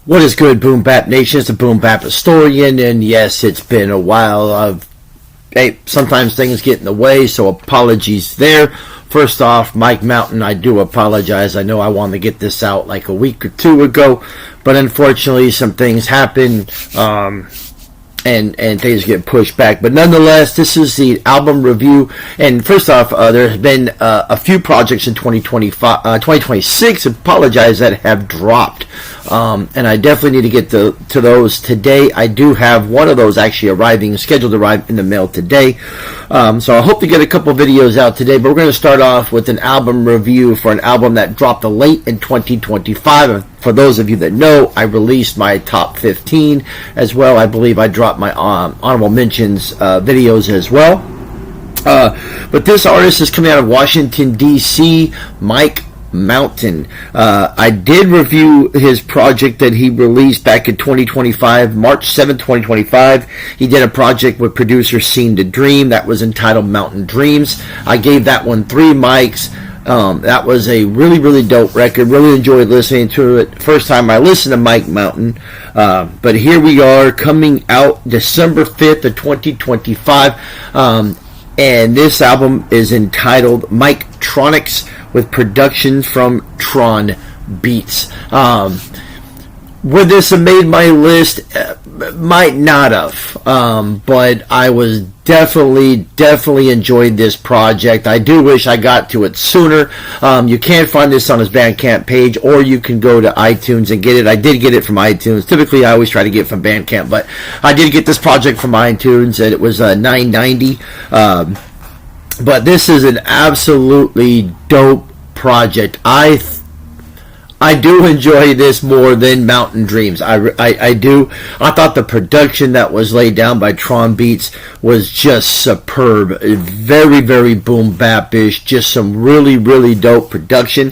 What is good, Boom Bap Nation? It's the Boom-BapHistorian, and yes, it's been a while. Hey, sometimes things get in the way, so apologies there. First off, Mike Mountain, I do apologize. I know I wanted to get this out like a week or two ago, but unfortunately some things happen, and things get pushed back. But nonetheless, this is the album review. And first off, there has been a few projects in 2026, apologize, that have dropped. And I definitely need to get to those today. I do have one of those actually scheduled to arrive in the mail today. So I hope to get a couple videos out today. But we're going to start off with an album review for an album that dropped late in 2025. For those of you that know, I released my top 15 as well. I believe I dropped my honorable mentions videos as well. But this artist is coming out of Washington, D.C., Mike Mountain. I did review his project that he released back in 2025, March 7th, 2025. He did a project with producer Seem to Dream that was entitled Mountain Dreams. I gave that one 3 mics. That was a really, really dope record. Really enjoyed listening to it. First time I listened to Mike Mountain. But here we are, coming out December 5th of 2025. And this album is entitled Mictronics, with production from Tronbeatz. Would this have made my list? Might not have. But I was definitely enjoyed this project. I do wish I got to it sooner. You can find this on his Bandcamp page, or you can go to iTunes and get it. I did get it from iTunes. Typically, I always try to get it from Bandcamp, but I did get this project from iTunes, and it was $9.90. But this is an absolutely dope project. I do enjoy this more than Mountain Dreams. I do. I thought the production that was laid down by Tronbeatz was just superb. Very, very boom bap-ish. Just some really, really dope production,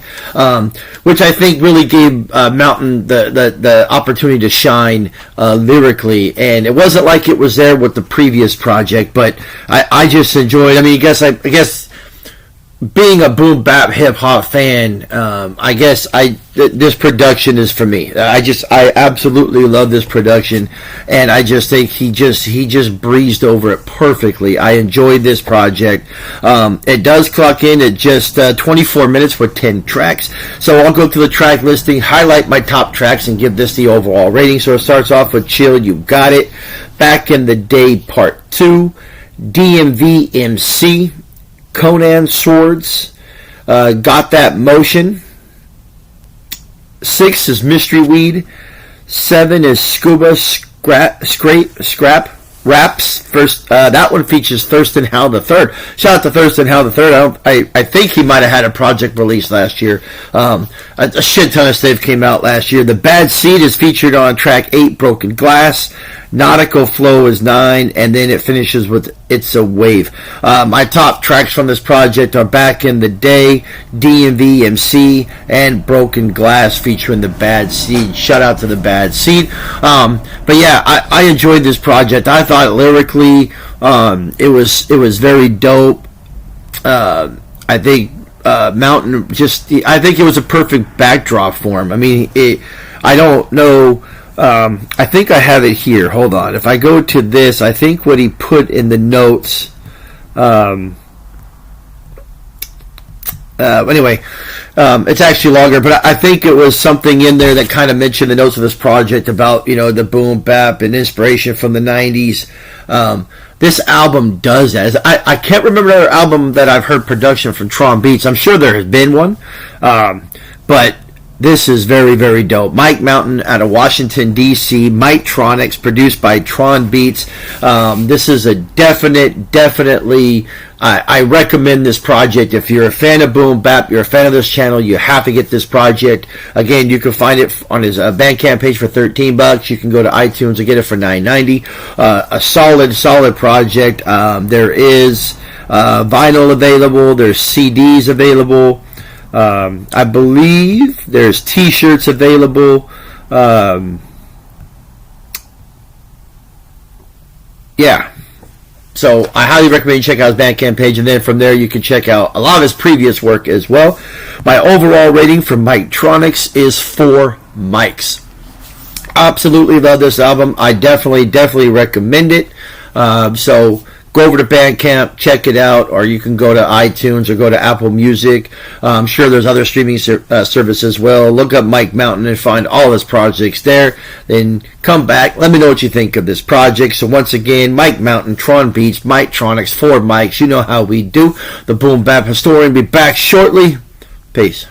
which I think really gave Mountain the opportunity to shine lyrically. And it wasn't like it was there with the previous project, but I just enjoyed. I mean, I guess. Being a boom bap hip hop fan, I guess this production is for me. I absolutely love this production, and I just think he just breezed over it perfectly. I enjoyed this project. It does clock in at just 24 minutes with 10 tracks. So I'll go to the track listing, highlight my top tracks, and give this the overall rating. So it starts off with Chill, You Got It, Back in the Day Part 2, DMV MC, Conan Swords, Got That Motion. 6 is Mystery Weed. 7 is Scuba Scrap Raps. First, that one features Thurston Howell III. Shout out to Thurston Howell III. I think he might have had a project released last year. A shit ton of stuff came out last year. The Bad Seed is featured on track 8, Broken Glass. Nautical Flow is 9, and then it finishes with It's a Wave. My top tracks from this project are Back in the Day, DMV MC, and Broken Glass featuring the Bad Seed. Shout out to the Bad Seed. But yeah, I enjoyed this project. I thought lyrically it was very dope. I think Mountain I think it was a perfect backdrop for him. I mean, I don't know. I think I have it here. Hold on. If I go to this, I think what he put in the notes. Anyway, it's actually longer, but I think it was something in there that kind of mentioned the notes of this project about, the boom bap and inspiration from the 90s. This album does that. I can't remember another album that I've heard production from Tronbeatz. I'm sure there has been one, but this is very, very dope. Mike Mountain out of Washington, D.C. Mictronics, produced by Tronbeatz. This is a definitely, I recommend this project. If you're a fan of Boom Bap, you're a fan of this channel, you have to get this project. Again, you can find it on his Bandcamp page for $13. You can go to iTunes and get it for $9.90. A solid project. There is vinyl available. There's CDs available. I believe there's t-shirts available. Yeah. So I highly recommend you check out his Bandcamp page, and then from there you can check out a lot of his previous work as well. My overall rating for Mictronics is 4 mics. absolutely love this album. I definitely recommend it. So go over to Bandcamp, check it out, or you can go to iTunes or go to Apple Music. I'm sure there's other streaming services as well. Look up Mike Mountain and find all his projects there. Then come back. Let me know what you think of this project. So once again, Mike Mountain, Tronbeatz, Mictronics, 4 mics. You know how we do. The Boom Bap Historian will be back shortly. Peace.